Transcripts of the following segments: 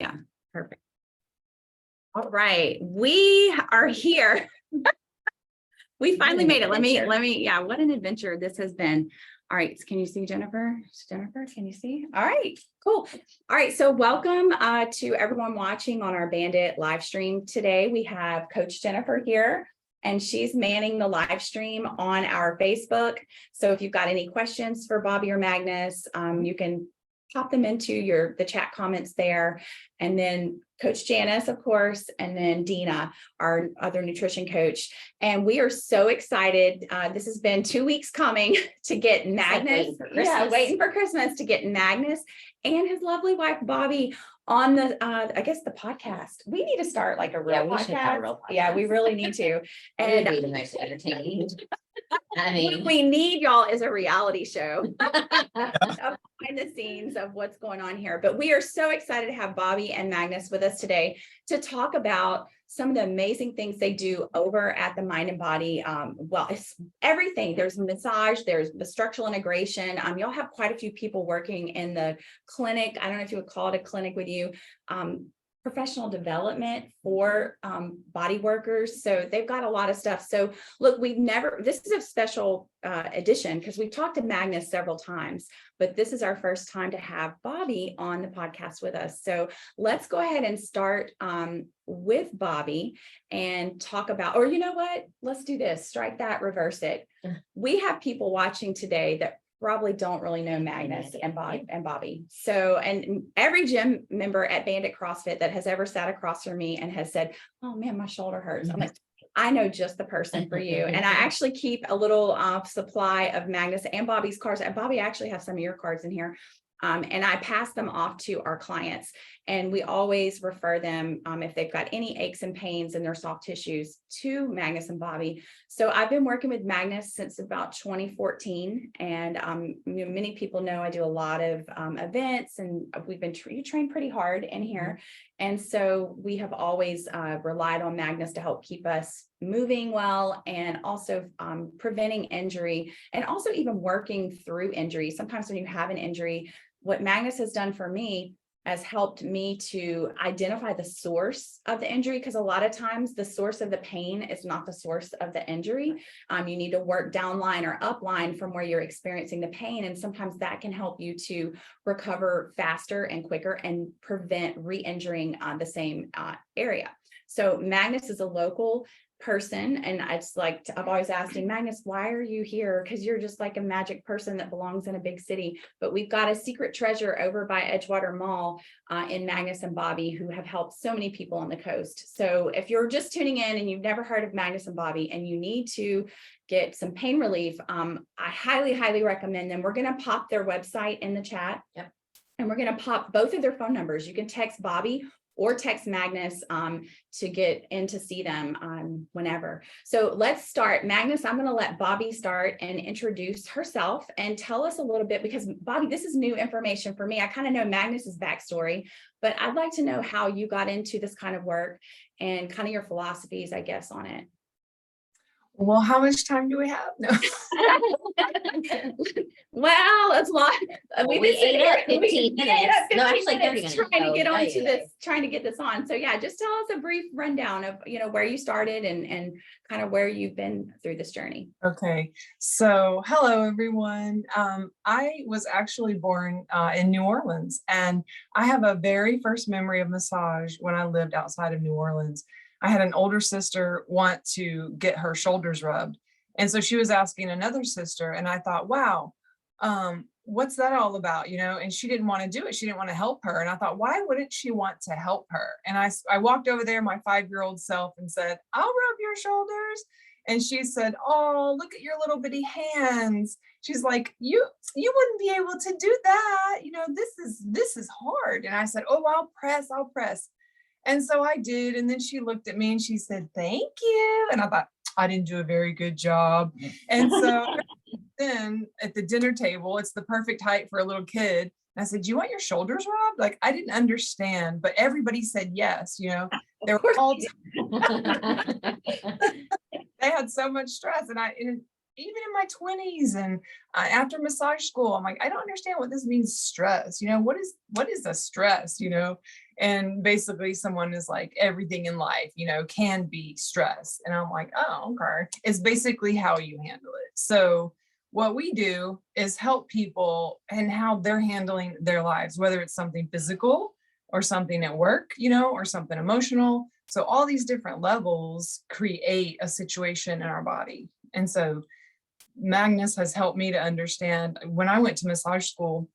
Yeah, perfect. All right, we are here. We finally made it. Let me, yeah, what an adventure this has been. All right, can you see Jennifer? Jennifer, can you see? All right, cool. All right, so welcome to everyone watching on our Bandit live stream today. We have Coach Jennifer here, and she's manning the live stream on our Facebook. So if you've got any questions for Bobbi or Magnus, you can pop them into the chat comments there. And then Coach Janice, of course, and then Dina, our other nutrition coach. And we are so excited. This has been 2 weeks coming to get Magnus. Waiting for Christmas to get Magnus and his lovely wife, Bobbi, on the, I guess the podcast. We need to start like a real podcast. Yeah, we really need to. And be the most entertaining. I mean, what we need, y'all, is a reality show behind the scenes of what's going on here. But we are so excited to have Bobbi and Magnus with us today to talk about some of the amazing things they do over at the Mind and Body. Well, it's everything. There's massage, there's the structural integration. Y'all have quite a few people working in the clinic. I don't know if you would call it a clinic with you. Professional development for body workers. So they've got a lot of stuff. So look, this is a special edition because we've talked to Magnus several times, but this is our first time to have Bobbi on the podcast with us. So let's go ahead and start with Bobbi and talk about, or you know what, let's do this, strike that, reverse it. We have people watching today that probably don't really know Magnus and Bobbi. So, and every gym member at Bandit CrossFit that has ever sat across from me and has said, oh man, my shoulder hurts. I'm like, I know just the person for you. And I actually keep a little supply of Magnus and Bobbi's cards. And Bobbi, actually have some of your cards in here. And I pass them off to our clients, and we always refer them if they've got any aches and pains in their soft tissues to Magnus and Bobbi. So I've been working with Magnus since about 2014, and many people know I do a lot of events, and we've been trained pretty hard in here. And so we have always relied on Magnus to help keep us moving well, and also preventing injury, and also even working through injury. Sometimes when you have an injury, what Magnus has done for me has helped me to identify the source of the injury, because a lot of times the source of the pain is not the source of the injury. You need to work downline or upline from where you're experiencing the pain, and sometimes that can help you to recover faster and quicker and prevent re-injuring the same area. So Magnus is a local person, and I've always asked him, Magnus, why are you here? Because you're just like a magic person that belongs in a big city. But we've got a secret treasure over by Edgewater Mall in Magnus and Bobbi, who have helped so many people on the coast. So if you're just tuning in and you've never heard of Magnus and Bobbi and you need to get some pain relief, I highly recommend them. We're going to pop their website in the chat. Yep. And we're going to pop both of their phone numbers. You can text Bobbi or text Magnus to get in to see them whenever. So let's start. Magnus, I'm going to let Bobbi start and introduce herself and tell us a little bit, because Bobbi, this is new information for me. I kind of know Magnus's backstory, but I'd like to know how you got into this kind of work and kind of your philosophies, I guess, on it. Well, how much time do we have? No. Well, it's a lot. We ate up 15 minutes. No, actually 30 minutes. Trying to get this on. So yeah, just tell us a brief rundown of, where you started and kind of where you've been through this journey. Okay. So hello, everyone. I was actually born in New Orleans, and I have a very first memory of massage when I lived outside of New Orleans. I had an older sister want to get her shoulders rubbed. And so she was asking another sister, and I thought, wow, what's that all about? And she didn't want to do it. She didn't want to help her. And I thought, why wouldn't she want to help her? And I walked over there, my 5-year-old self, and said, I'll rub your shoulders. And she said, oh, look at your little bitty hands. She's like, you wouldn't be able to do that. This is hard. And I said, oh, I'll press. And so I did. And then she looked at me and she said, thank you. And I thought, I didn't do a very good job. And so then at the dinner table, it's the perfect height for a little kid. And I said, do you want your shoulders rubbed? Like, I didn't understand, but everybody said yes. They were all, they had so much stress. And even in my 20s and after massage school, I'm like, I don't understand what this means, stress. What is the stress, And basically someone is like, everything in life, can be stress. And I'm like, oh, okay. It's basically how you handle it. So what we do is help people and how they're handling their lives, whether it's something physical or something at work, or something emotional. So all these different levels create a situation in our body. And so Magnus has helped me to understand. When I went to massage school,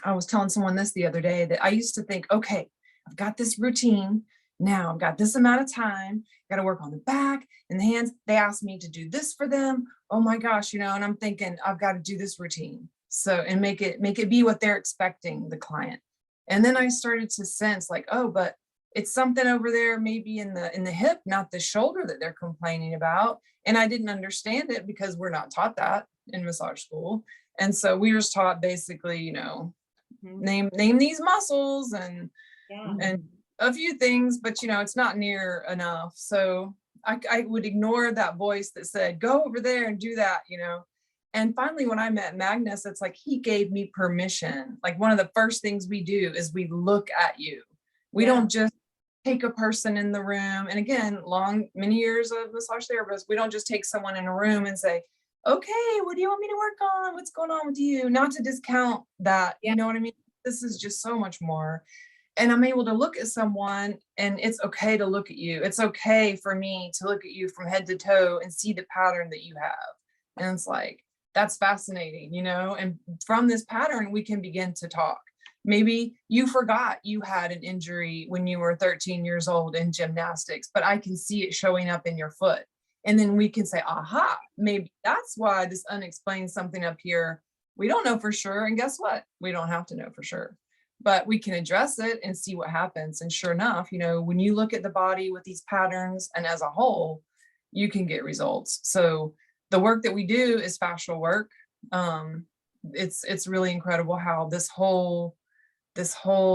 I was telling someone this the other day, that I used to think, okay, I've got this routine. Now I've got this amount of time, got to work on the back and the hands. They asked me to do this for them. Oh my gosh, and I'm thinking I've got to do this routine. So, and make it be what they're expecting, the client. And then I started to sense like, oh, but it's something over there, maybe in the hip, not the shoulder, that they're complaining about. And I didn't understand it because we're not taught that in massage school. And so we were taught basically, name these muscles and a few things, but it's not near enough. So I would ignore that voice that said, go over there and do that, And finally, when I met Magnus, it's like he gave me permission. Like one of the first things we do is we look at you. We don't just take a person in the room. And again, many years of massage therapist, we don't just take someone in a room and say, okay, what do you want me to work on? What's going on with you? Not to discount that, you know what I mean? This is just so much more. And I'm able to look at someone, and it's okay to look at you. It's okay for me to look at you from head to toe and see the pattern that you have. And it's like, that's fascinating, and from this pattern, we can begin to talk. Maybe you forgot you had an injury when you were 13 years old in gymnastics, but I can see it showing up in your foot. And then we can say, aha, maybe that's why this unexplained something up here. We don't know for sure. And guess what? We don't have to know for sure, but we can address it and see what happens. And sure enough, when you look at the body with these patterns and as a whole, you can get results. So the work that we do is fascial work. It's really incredible how this whole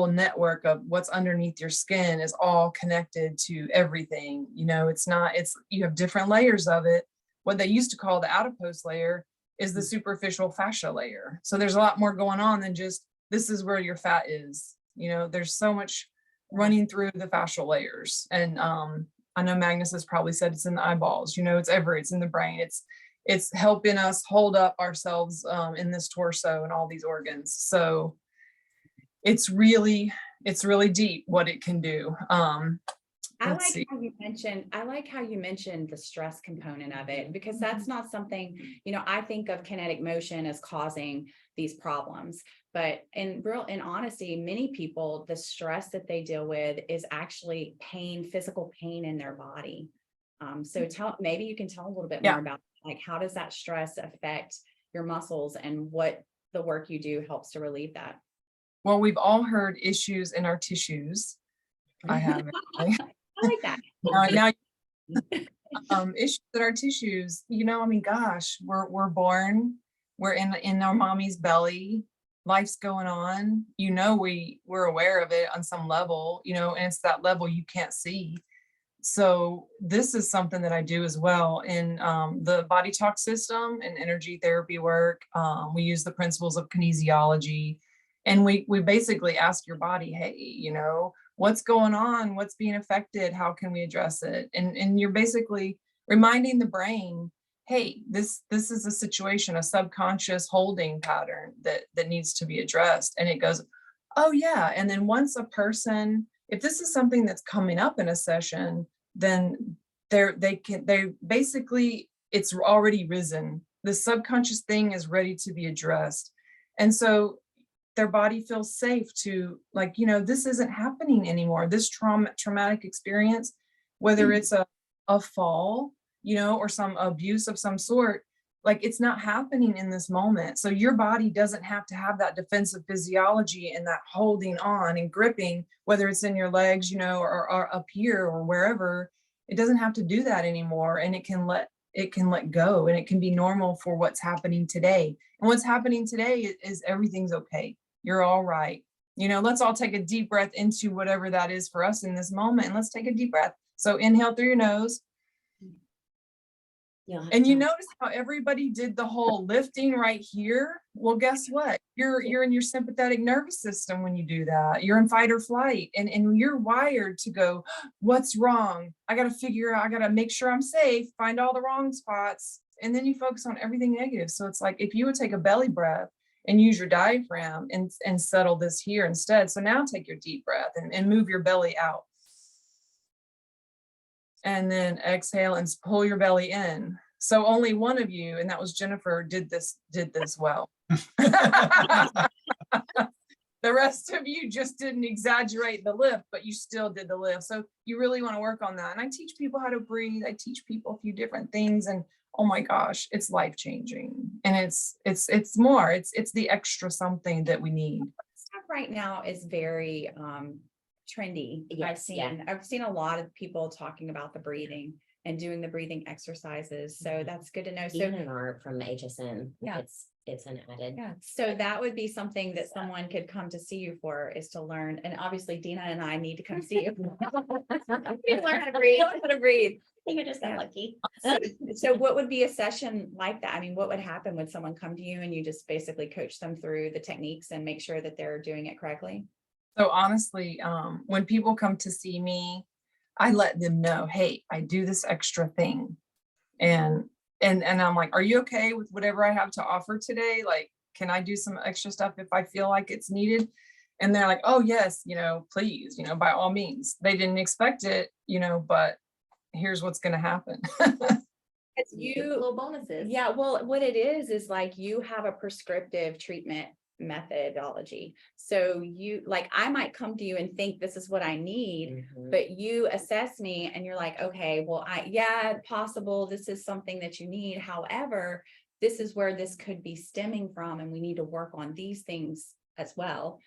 network of what's underneath your skin is all connected to everything. You have different layers of it. What they used to call the adipose layer is the superficial fascia layer. So there's a lot more going on than just, this is where your fat is. There's so much running through the fascial layers. And I know Magnus has probably said it's in the eyeballs, it's in the brain. It's helping us hold up ourselves in this torso and all these organs. So it's really deep what it can do. I like how you mentioned the stress component of it, because that's not something, I think of kinetic motion as causing these problems, but in honesty, many people, the stress that they deal with is actually physical pain in their body. So maybe you can tell a little bit more about, like, how does that stress affect your muscles and what the work you do helps to relieve that? Well, we've all heard issues in our tissues. I have. I like that. Now issues in our tissues, gosh, we're born, we're in our mommy's belly, life's going on, we're aware of it on some level, and it's that level you can't see. So this is something that I do as well in the body talk system and energy therapy work. We use the principles of kinesiology, and we basically ask your body, hey, what's going on? What's being affected? How can we address it? And you're basically reminding the brain, hey, this is a situation, a subconscious holding pattern that needs to be addressed. And it goes, oh yeah. And then once a person, if this is something that's coming up in a session, then they basically, it's already risen. The subconscious thing is ready to be addressed. And so their body feels safe to, like, this isn't happening anymore. This traumatic experience, whether it's a fall, or some abuse of some sort, like, it's not happening in this moment. So your body doesn't have to have that defensive physiology and that holding on and gripping, whether it's in your legs, or up here or wherever. It doesn't have to do that anymore. And it can let go, and it can be normal for what's happening today. And what's happening today is everything's okay. You're all right. Let's all take a deep breath into whatever that is for us in this moment. And let's take a deep breath. So inhale through your nose. Yeah. And you notice how everybody did the whole lifting right here. Well, guess what? You're in your sympathetic nervous system when you do that. You're in fight or flight, and you're wired to go, what's wrong? I got to figure out, I got to make sure I'm safe, find all the wrong spots. And then you focus on everything negative. So it's like, if you would take a belly breath and use your diaphragm and settle this here instead. So now take your deep breath and move your belly out. And then exhale and pull your belly in. So only one of you, and that was Jennifer, did this well. The rest of you just didn't exaggerate the lift, but you still did the lift. So you really want to work on that. And I teach people how to breathe. I teach people a few different things, and oh my gosh, it's life-changing. And it's the extra something that we need. Stuff right now is very trendy. Yes, I've seen a lot of people talking about the breathing and doing the breathing exercises. So that's good to know. So Even in our from HSN, Yeah. it's an added. yeah, so that would be something that someone could come to see you for, is to learn. And obviously Dina and I need to come see you. We learn how to breathe. How to breathe. I think I just got lucky. So what would be a session like that? I mean, what would happen? Would someone come to you and you just basically coach them through the techniques and make sure that they're doing it correctly? So honestly, when people come to see me, I let them know, hey, I do this extra thing. And I'm like, are you okay with whatever I have to offer today? Like, can I do some extra stuff if I feel like it's needed? And they're like, oh yes, please, by all means. They didn't expect it, but here's what's going to happen. It's you little bonuses. Yeah, well, what it is like you have a prescriptive treatment methodology. So I might come to you and think this is what I need, but you assess me and you're like, okay, well, possible. This is something that you need. However, this is where this could be stemming from, and we need to work on these things as well.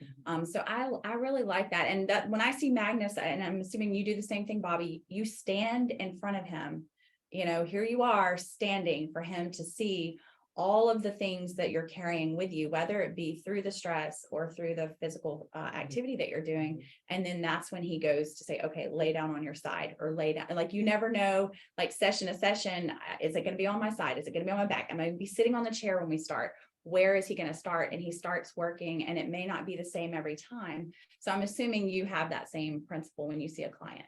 So I really like that. And that when I see Magnus, and I'm assuming you do the same thing, Bobbi, you stand in front of him, here you are standing for him to see all of the things that you're carrying with you, whether it be through the stress or through the physical activity that you're doing. And then that's when he goes to say, okay, lay down on your side, or lay down. Like, you never know, like session to session, is it going to be on my side? Is it going to be on my back? Am I going to be sitting on the chair when we start? Where is he going to start? And he starts working, and it may not be the same every time. So I'm assuming you have that same principle when you see a client.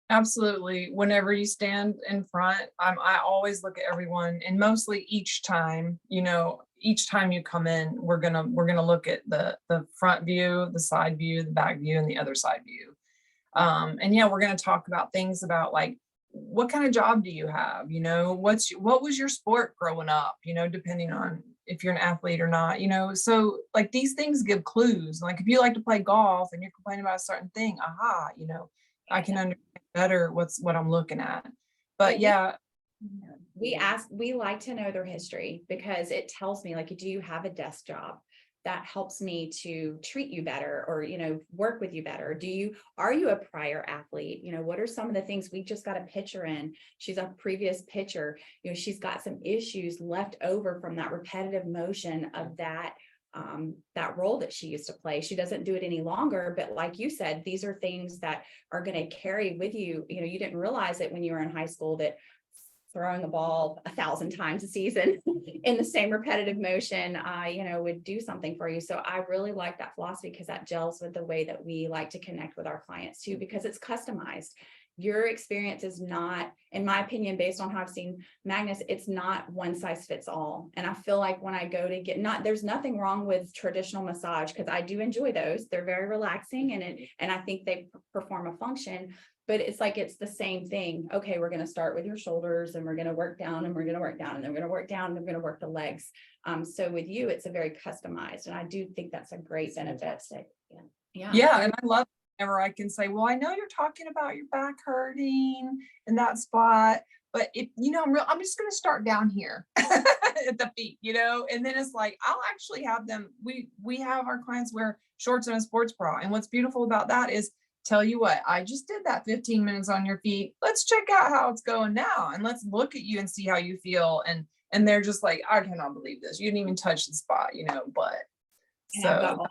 Absolutely. Whenever you stand in front, I always look at everyone, and mostly each time you come in, we're gonna look at the front view, the side view, the back view, and the other side view. And yeah, we're gonna talk about things about, like, what kind of job do you have? What was your sport growing up? Depending on if you're an athlete or not. So like these things give clues. Like if you like to play golf and you're complaining about a certain thing, I can understand better what I'm looking at. But yeah, we like to know their history, because it tells me, like, do you have a desk job? That helps me to treat you better, or work with you better. Are you a prior athlete? What are some of the things? We just got a pitcher in. She's a previous pitcher. She's got some issues left over from that repetitive motion of that role that she used to play. She doesn't do it any longer, but like you said, these are things that are going to carry with you. You didn't realize it when you were in high school, that throwing a ball 1,000 times a season in the same repetitive motion, would do something for you. So I really like that philosophy, because that gels with the way that we like to connect with our clients too, because it's customized. Your experience is not, in my opinion, based on how I've seen Magnus, it's not one size fits all. And I feel like when I go to there's nothing wrong with traditional massage, because I do enjoy those. They're very relaxing, and I think they perform a function. But it's like, it's the same thing. Okay, we're going to start with your shoulders, and we're going to work down, and we're going to work down, and then we're going to work down, and then we're going to work the legs. So with you, it's a very customized, and I do think that's a great benefit. Yeah. And I love whenever I can say, well, I know you're talking about your back hurting in that spot, but I'm just going to start down here at the feet, and then it's like, I'll actually have them, we have our clients wear shorts and a sports bra. And what's beautiful about that is, tell you what, I just did that 15 minutes on your feet. Let's check out how it's going now. And let's look at you and see how you feel. And they're just like, I cannot believe this. You didn't even touch the spot, but so.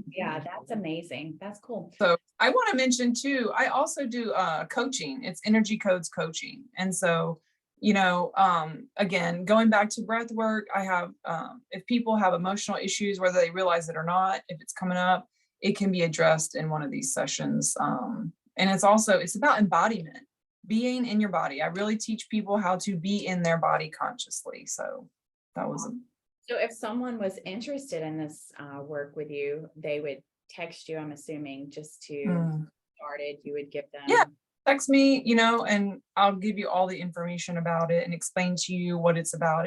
Yeah, that's amazing. That's cool. So I want to mention too, I also do coaching. It's energy codes coaching. And so again, going back to breath work, I have, if people have emotional issues, whether they realize it or not, if it's coming up, it can be addressed in one of these sessions. And it's about embodiment, being in your body. I really teach people how to be in their body consciously. So that was So if someone was interested in this work with you, they would text you, I'm assuming, just to started, you would give them. Yeah, text me, and I'll give you all the information about it and explain to you what it's about.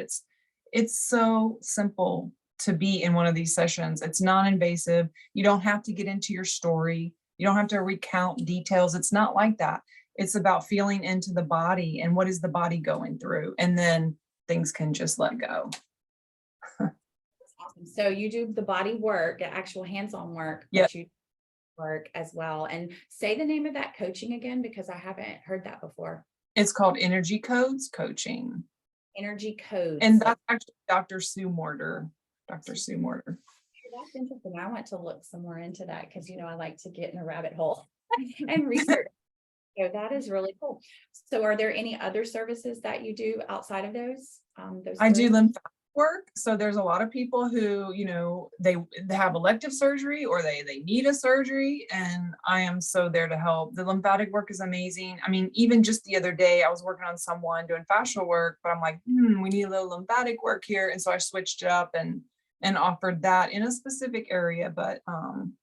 It's so simple to be in one of these sessions. It's non-invasive. You don't have to get into your story. You don't have to recount details. It's not like that. It's about feeling into the body and what is the body going through, and then things can just let go. Awesome. So you do the body work, the actual hands-on work, Yeah. but you work as well. And say the name of that coaching again, because I haven't heard that before. It's called Energy Codes Coaching. Energy Codes. And that's actually Dr. Sue Morter. Dr. Sue Morter. That's interesting. I want to look some more into that because, I like to get in a rabbit hole and research. So that is really cool. So are there any other services that you do outside of those? I do lymphatic work. So there's a lot of people who, they have elective surgery or they need a surgery, and I am so there to help. The lymphatic work is amazing. I mean, even just the other day, I was working on someone doing fascia work, but I'm like, we need a little lymphatic work here. And so I switched it up and offered that in a specific area. But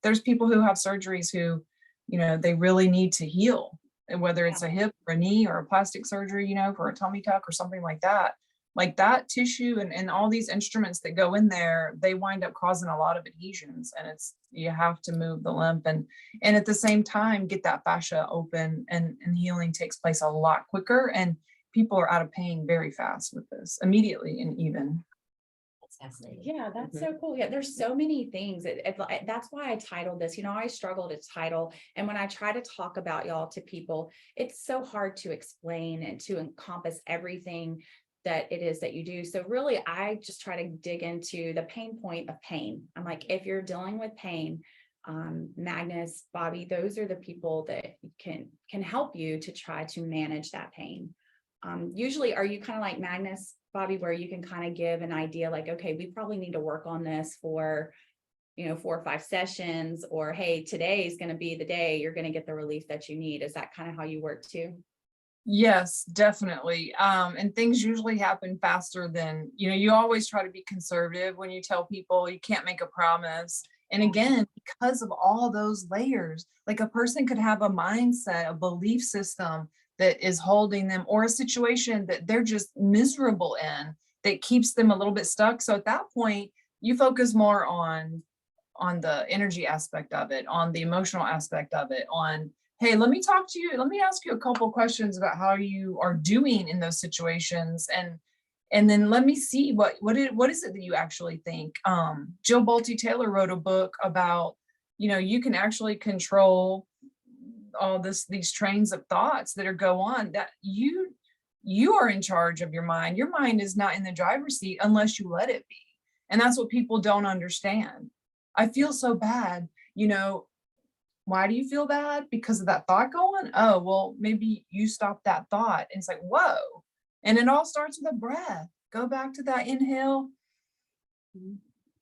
there's people who have surgeries who, they really need to heal. And whether it's a hip or a knee or a plastic surgery, for a tummy tuck or something like that tissue and all these instruments that go in there, they wind up causing a lot of adhesions, and you have to move the lymph and at the same time get that fascia open, and healing takes place a lot quicker, and people are out of pain very fast with this immediately and even. Fascinating. Yeah, that's so cool. Yeah, there's so many things. That's why I titled this. I struggle to title, and when I try to talk about y'all to people, it's so hard to explain and to encompass everything that it is that you do. So really, I just try to dig into the pain point of pain. I'm like, if you're dealing with pain, Magnus, Bobbi, those are the people that can help you to try to manage that pain. Usually, are you kind of like Magnus, Bobbi, where you can kind of give an idea like, okay, we probably need to work on this for, 4 or 5 sessions, or, hey, today is going to be the day you're going to get the relief that you need. Is that kind of how you work too? Yes, definitely. And things usually happen faster than, you always try to be conservative when you tell people you can't make a promise. And again, because of all those layers, like a person could have a mindset, a belief system that is holding them, or a situation that they're just miserable in that keeps them a little bit stuck. So at that point, you focus more on the energy aspect of it, on the emotional aspect of it, on, hey, let me talk to you. Let me ask you a couple of questions about how you are doing in those situations. And then let me see what is it that you actually think. Jill Bolte Taylor wrote a book about, you can actually control all these trains of thoughts that go on, that you are in charge of your mind. Your mind is not in the driver's seat unless you let it be. And that's what people don't understand. I feel so bad, why do you feel bad? Because of that thought going? Oh, well, maybe you stop that thought. And it's like, whoa. And it all starts with a breath. Go back to that inhale.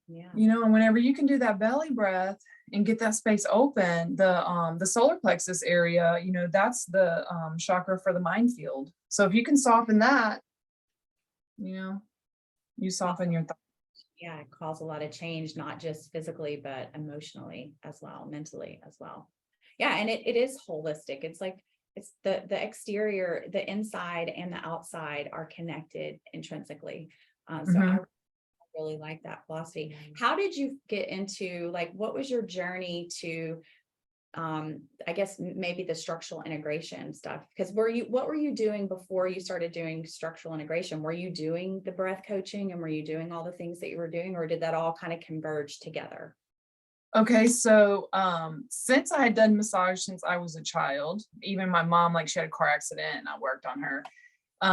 Yeah. And whenever you can do that belly breath and get that space open, the solar plexus area, that's the chakra for the mind field. So if you can soften that, you soften your thoughts. Yeah, it caused a lot of change, not just physically, but emotionally as well, mentally as well. Yeah, and it is holistic. It's like it's the exterior, the inside and the outside are connected intrinsically. So I really like that philosophy. How did you get into, like, what was your journey to I guess maybe the structural integration stuff? Because what were you doing before you started doing structural integration? Were you doing the breath coaching and were you doing all the things that you were doing, or did that all kind of converge together? Okay, so since I had done massage since I was a child, even my mom, like, she had a car accident and I worked on her.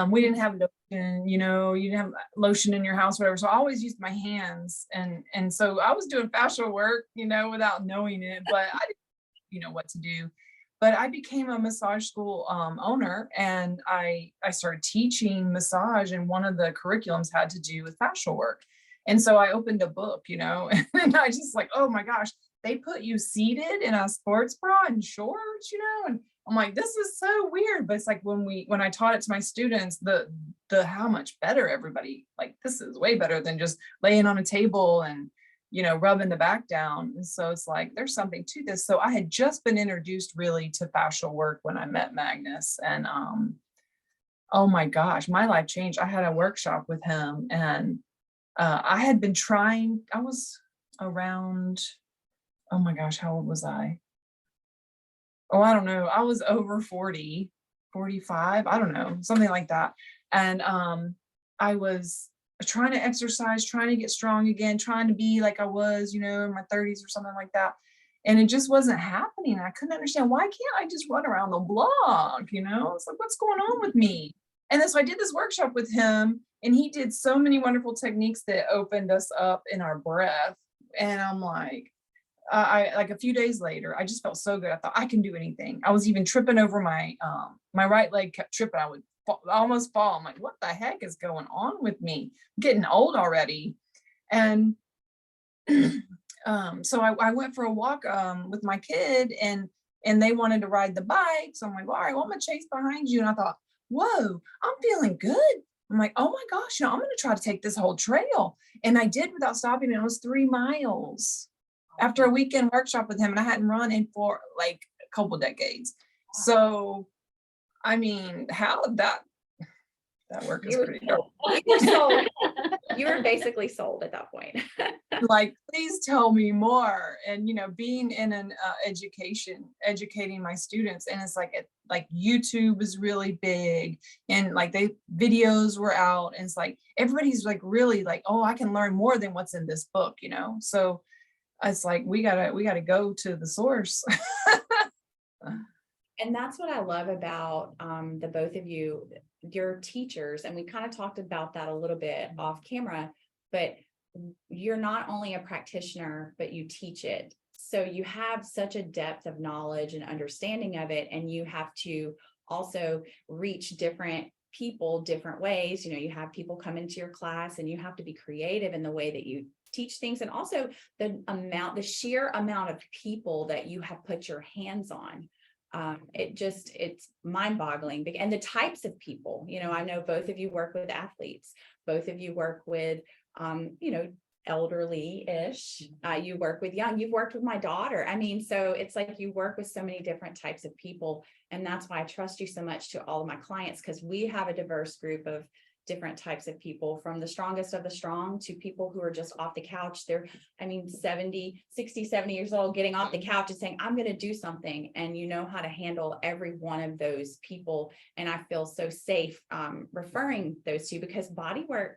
We didn't have lotion, you didn't have lotion in your house, whatever. So I always used my hands, and so I was doing fascial work, without knowing it, but I didn't what to do. but I became a massage school owner, and I started teaching massage, and one of the curriculums had to do with fascial work. And so I opened a book, and I just like, oh my gosh, they put you seated in a sports bra and shorts, and I'm like, this is so weird. But it's like when I taught it to my students, the how much better everybody, like, this is way better than just laying on a table and rubbing the back down. And so it's like, there's something to this. So I had just been introduced really to fascial work when I met Magnus, and oh my gosh, my life changed. I had a workshop with him, and I had been trying, I was around, oh my gosh, how old was I? Oh, I don't know. I was over 40, 45, I don't know, something like that. And I was trying to exercise, trying to get strong again, trying to be like I was, in my 30s or something like that. And it just wasn't happening. I couldn't understand, why can't I just run around the block? It's like, what's going on with me? And then so I did this workshop with him, and he did so many wonderful techniques that opened us up in our breath. And I'm like, I like a few days later, I just felt so good. I thought I can do anything. I was even tripping over my right leg kept tripping. I would almost fall. I'm like, what the heck is going on with me? I'm getting old already. And so I went for a walk with my kid, and they wanted to ride the bike. So I'm like, all right, well, I'm gonna chase behind you. And I thought, whoa, I'm feeling good. I'm like, oh my gosh, I'm gonna try to take this whole trail. And I did without stopping. It was 3 miles after a weekend workshop with him, and I hadn't run in for like a couple decades. So I mean, how that work is pretty dope. You were sold. You were basically sold at that point. Like, please tell me more. And being in an educating my students, and it's like YouTube is really big, and like videos were out, and it's like everybody's like really like, oh, I can learn more than what's in this book, so it's like we gotta go to the source. And that's what I love about the both of you, your teachers. And we kind of talked about that a little bit off camera, but you're not only a practitioner, but you teach it. So you have such a depth of knowledge and understanding of it. And you have to also reach different people different ways. You have people come into your class, and you have to be creative in the way that you teach things. And also the sheer amount of people that you have put your hands on. It's mind-boggling. And the types of people, I know both of you work with athletes, both of you work with, elderly-ish, you work with young, you've worked with my daughter. I mean, so it's like you work with so many different types of people. And that's why I trust you so much to all of my clients, because we have a diverse group of different types of people, from the strongest of the strong to people who are just off the couch. They're, 70 years old, getting off the couch and saying, I'm going to do something. And you know how to handle every one of those people. And I feel so safe referring those to you, because body work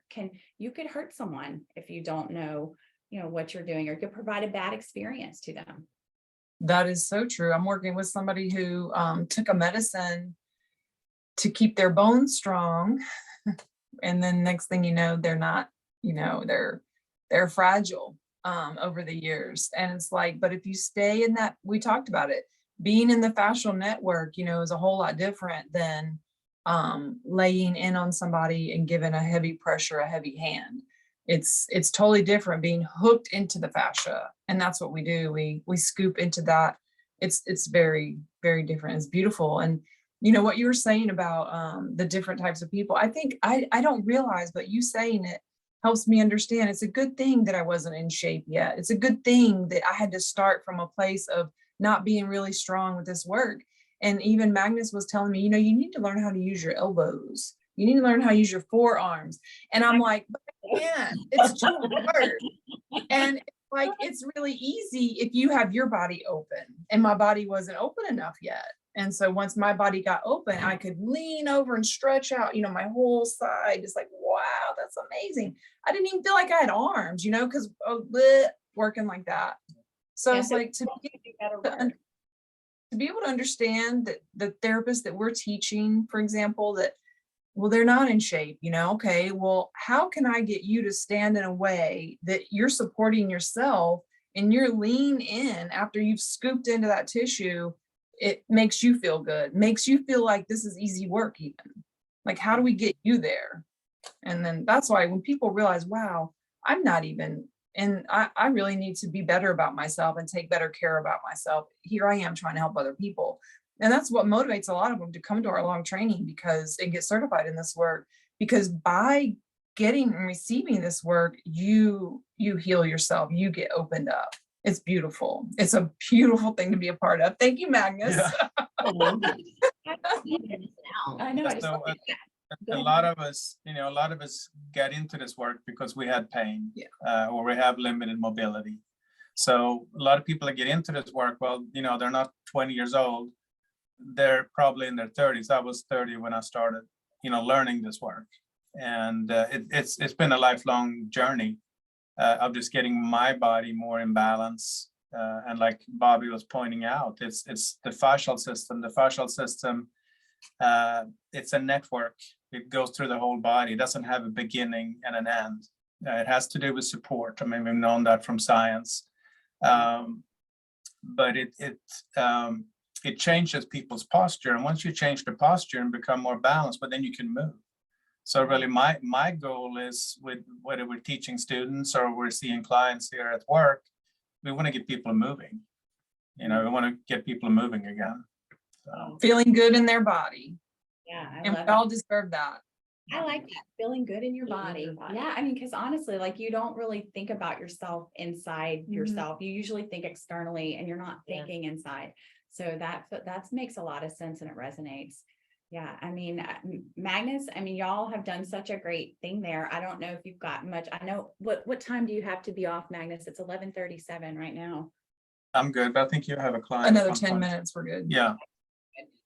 you could hurt someone if you don't know, what you're doing, or you could provide a bad experience to them. That is so true. I'm working with somebody who took a medicine to keep their bones strong. And then next thing you know, they're not, they're fragile over the years. And it's like, but if you stay in that, we talked about it, being in the fascial network, is a whole lot different than laying in on somebody and giving a heavy pressure, a heavy hand. It's totally different being hooked into the fascia. And that's what we do. We scoop into that. It's very, very different. It's beautiful. And what you were saying about the different types of people, I think I don't realize, but you saying it helps me understand. It's a good thing that I wasn't in shape yet. It's a good thing that I had to start from a place of not being really strong with this work. And even Magnus was telling me, you need to learn how to use your elbows. You need to learn how to use your forearms. And I'm like, but I can't. It's too hard. And it's really easy if you have your body open. And my body wasn't open enough yet. And so once my body got open, I could lean over and stretch out, my whole side. It's like, wow, that's amazing. I didn't even feel like I had arms, because working like that. So it's like to be able to understand that the therapists that we're teaching, for example, that, well, they're not in shape, okay, well, how can I get you to stand in a way that you're supporting yourself and you're lean in after you've scooped into that tissue it makes you feel good, makes you feel like this is easy work even. Like, how do we get you there? And then that's why when people realize, wow, I'm not even, and I really need to be better about myself and take better care about myself. Here I am trying to help other people. And that's what motivates a lot of them to come to our long training because and get certified in this work. Because by getting and receiving this work, you heal yourself, you get opened up. It's beautiful. It's a beautiful thing to be a part of. Thank you, Magnus. Yeah. I know. I just So, love it. a lot of us, a lot of us get into this work because we had pain, or we have limited mobility. So a lot of people that get into this work, well, they're not 20 years old. They're probably in their 30s. I was 30 when I started, learning this work. And it's been a lifelong journey of just getting my body more in balance. And like Bobbi was pointing out, it's the fascial system. The fascial system, it's a network. It goes through the whole body. It doesn't have a beginning and an end. It has to do with support. I mean, we've known that from science. But it changes people's posture. And once you change the posture and become more balanced, but then you can move. So really my goal is, with whether we're teaching students or we're seeing clients here at work, we want to get people moving. We want to get people moving again. So. Feeling good in their body. Yeah, And we all deserve that. I like that, feeling good in your body. Yeah, I mean, because honestly, like, you don't really think about yourself inside yourself. You usually think externally, and you're not thinking inside. So that makes a lot of sense, and it resonates. Yeah, I mean, Magnus, I mean, y'all have done such a great thing there. I don't know if you've got much. I know what time do you have to be off, Magnus? It's 11:37 right now. I'm good, but I think you have a client. Another 10 minutes, we're good. Yeah.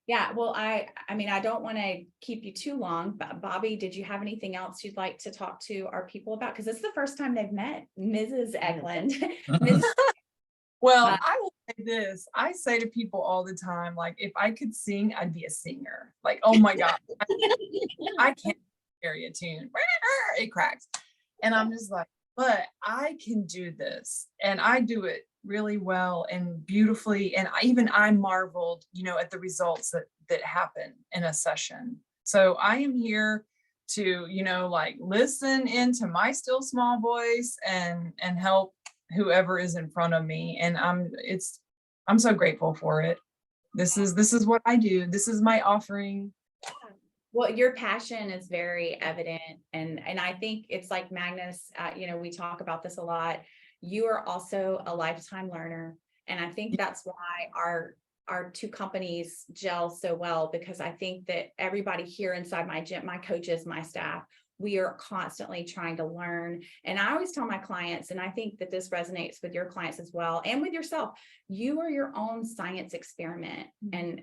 Yeah, well, I mean, I don't want to keep you too long, but Bobbi, did you have anything else you'd like to talk to our people about? Because it's the first time they've met Mrs. Eklund. Well, I will say this. I say to people all the time, like, if I could sing, I'd be a singer. Like, oh my God, I can't carry a tune. It cracks. And I'm just like, but I can do this. And I do it really well and beautifully. And I marveled, at the results that happen in a session. So I am here to, like, listen into my still small voice and help whoever is in front of me. And I'm so grateful for it. This is what I do. This is my offering. Well, your passion is very evident. And I think it's like Magnus, we talk about this a lot. You are also a lifetime learner. And I think that's why our two companies gel so well, because I think that everybody here inside my gym, my coaches, my staff, we are constantly trying to learn. And I always tell my clients, and I think that this resonates with your clients as well, and with yourself, you are your own science experiment. And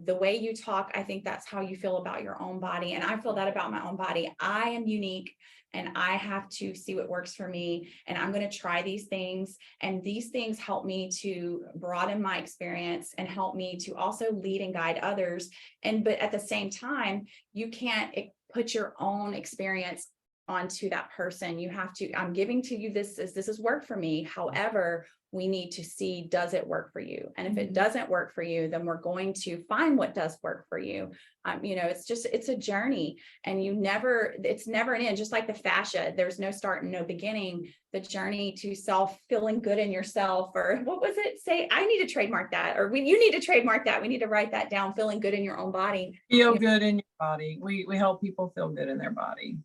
the way you talk, I think that's how you feel about your own body. And I feel that about my own body. I am unique, and I have to see what works for me. And I'm going to try these things. And these things help me to broaden my experience and help me to also lead and guide others. But at the same time, you can't put your own experience onto that person. You have to, I'm giving to you this is work for me. However, we need to see, does it work for you? And if it doesn't work for you, then we're going to find what does work for you. It's a journey, and it's never an end. Just like the fascia, there's no start and no beginning. The journey to feeling good in yourself, or what was it? Say, I need to trademark that, or you need to trademark that. We need to write that down. Feeling good in your own body. Feel good in your body. We help people feel good in their body.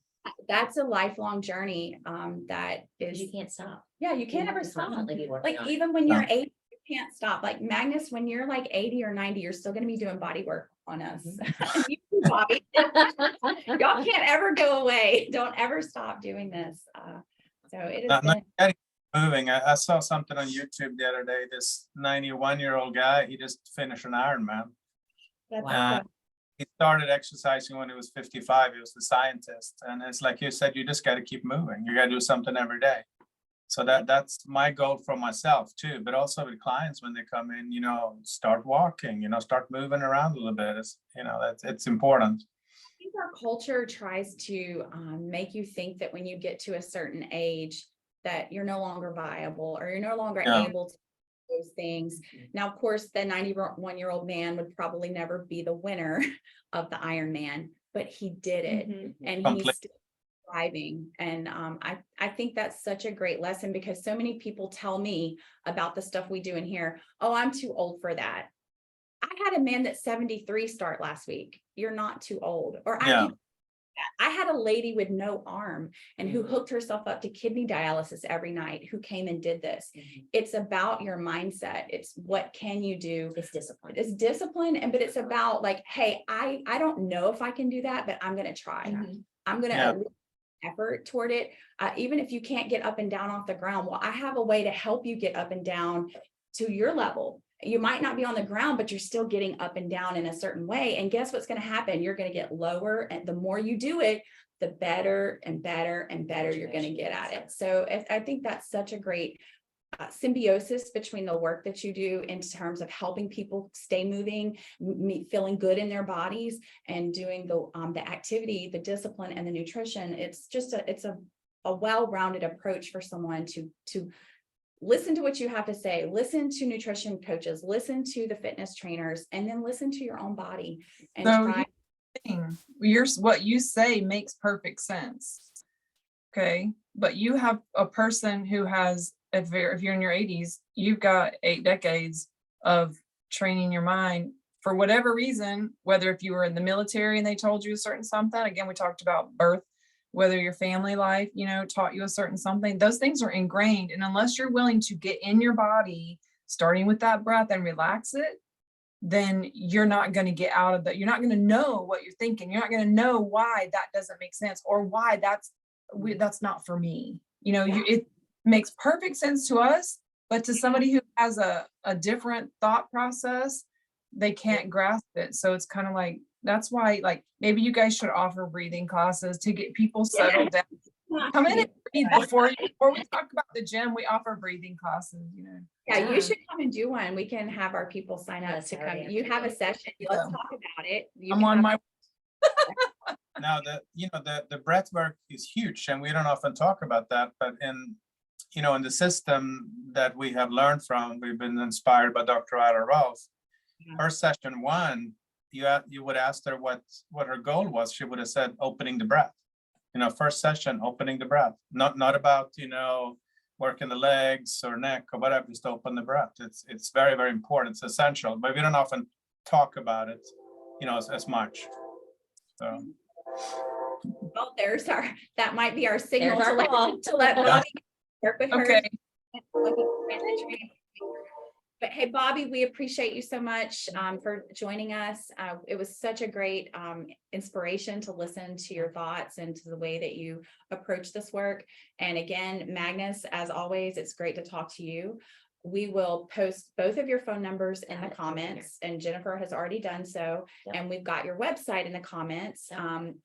That's a lifelong journey. That is, you can't stop. Yeah, you can't ever stop. Like, on even when you're 80, you can't stop. Like Magnus, when you're like 80 or 90, you're still going to be doing body work on us. Bobbi. Y'all can't ever go away. Don't ever stop doing this. So it is moving. I saw something on YouTube the other day. This 91-year-old guy, he just finished an Ironman. Wow. He started exercising when he was 55. He was the scientist. And it's like you said, you just got to keep moving. You got to do something every day. So that's my goal for myself too, but also with clients when they come in, start walking, start moving around a little bit. It's important. I think our culture tries to make you think that when you get to a certain age that you're no longer viable, or you're no longer able to those things. Now, of course, the 91-year-old man would probably never be the winner of the Ironman, but he did it, and Complete. he's still thriving. And I think that's such a great lesson, because so many people tell me about the stuff we do in here. Oh, I'm too old for that. I had a man that's 73 start last week. You're not too old. Or I had a lady with no arm and who hooked herself up to kidney dialysis every night, who came and did this. It's about your mindset. It's what can you do? It's discipline. It's discipline. But it's about like, hey, I don't know if I can do that, but I'm going to try. I'm going to effort toward it. Even if you can't get up and down off the ground, well, I have a way to help you get up and down to your level. You might not be on the ground, but you're still getting up and down in a certain way. And guess what's going to happen? You're going to get lower. And the more you do it, the better and better and better you're going to get at it. So I think that's such a great symbiosis between the work that you do in terms of helping people stay moving, feeling good in their bodies, and doing the activity, the discipline, and the nutrition. It's just a well-rounded approach for someone to listen to what you have to say, listen to nutrition coaches, listen to the fitness trainers, and then listen to your own body and try. What you say makes perfect sense. Okay. But you have a person who has, if you're in your 80s, you've got 8 decades of training your mind for whatever reason, whether if you were in the military and they told you a certain something. Again, we talked about birth, whether your family life, taught you a certain something. Those things are ingrained. And unless you're willing to get in your body, starting with that breath, and relax it, then you're not going to get out of that. You're not going to know what you're thinking. You're not going to know why that doesn't make sense, or why that's not for me. It makes perfect sense to us, but to somebody who has a different thought process, they can't grasp it. So it's kind of like, that's why, like, maybe you guys should offer breathing classes to get people settled down. Come in and breathe before we talk about the gym. We offer breathing classes, Yeah, you should come and do one. We can have our people sign up to come. You have a session. Let's talk about it. I'm on my. Now the breath work is huge, and we don't often talk about that, but in the system that we have learned from, we've been inspired by Dr. Ida Rolf. Her session 1, you would ask her what her goal was. She would have said opening the breath. First session, opening the breath. Not about working the legs or neck or whatever. Just open the breath. It's very, very important. It's essential, but we don't often talk about it, as much. So. Well, that might be our signal There's our call. to let Bobbi work with her. Okay. But hey, Bobbi, we appreciate you so much for joining us. It was such a great inspiration to listen to your thoughts and to the way that you approach this work. And again, Magnus, as always, it's great to talk to you. We will post both of your phone numbers in the comments, and Jennifer has already done so. Yep. And we've got your website in the comments,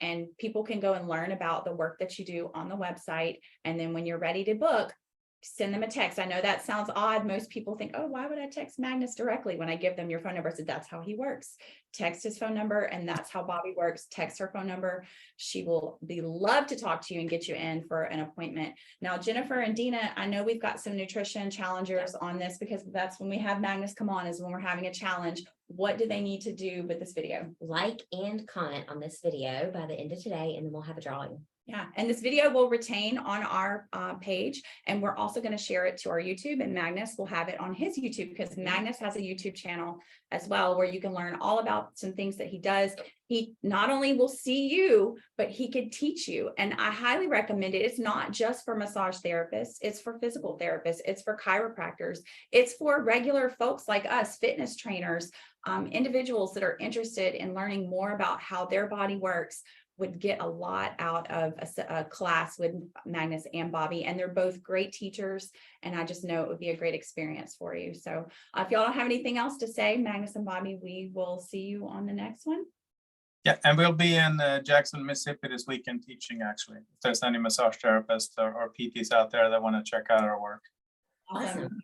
and people can go and learn about the work that you do on the website. And then when you're ready to book, send them a text. I know that sounds odd. Most people think, oh, why would I text Magnus directly when I give them your phone number? So that's how he works. Text his phone number, and that's how Bobbi works. Text her phone number. She will love to talk to you and get you in for an appointment. Now, Jennifer and Dina, I know we've got some nutrition challengers on this, because that's when we have Magnus come on, is when we're having a challenge. What do they need to do with this video? Like and comment on this video by the end of today, and then we'll have a drawing. Yeah, and this video will retain on our page, and we're also going to share it to our YouTube, and Magnus will have it on his YouTube, because Magnus has a YouTube channel as well, where you can learn all about some things that he does. He not only will see you, but he could teach you. And I highly recommend it. It's not just for massage therapists. It's for physical therapists. It's for chiropractors. It's for regular folks like us, fitness trainers, individuals that are interested in learning more about how their body works. Would get a lot out of a class with Magnus and Bobbi, and they're both great teachers, and I just know it would be a great experience for you. So if y'all don't have anything else to say, Magnus and Bobbi, we will see you on the next one. Yeah, and we'll be in Jackson, Mississippi this weekend teaching, actually. If there's any massage therapists or PTs out there that want to check out our work. Awesome.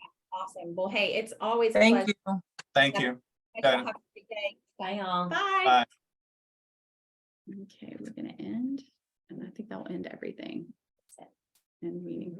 Well, hey, it's always a Thank pleasure. you. Thank you. Have a great day. Bye, y'all. Bye. Bye. Okay, we're going to end, and I think that'll end everything. And meeting.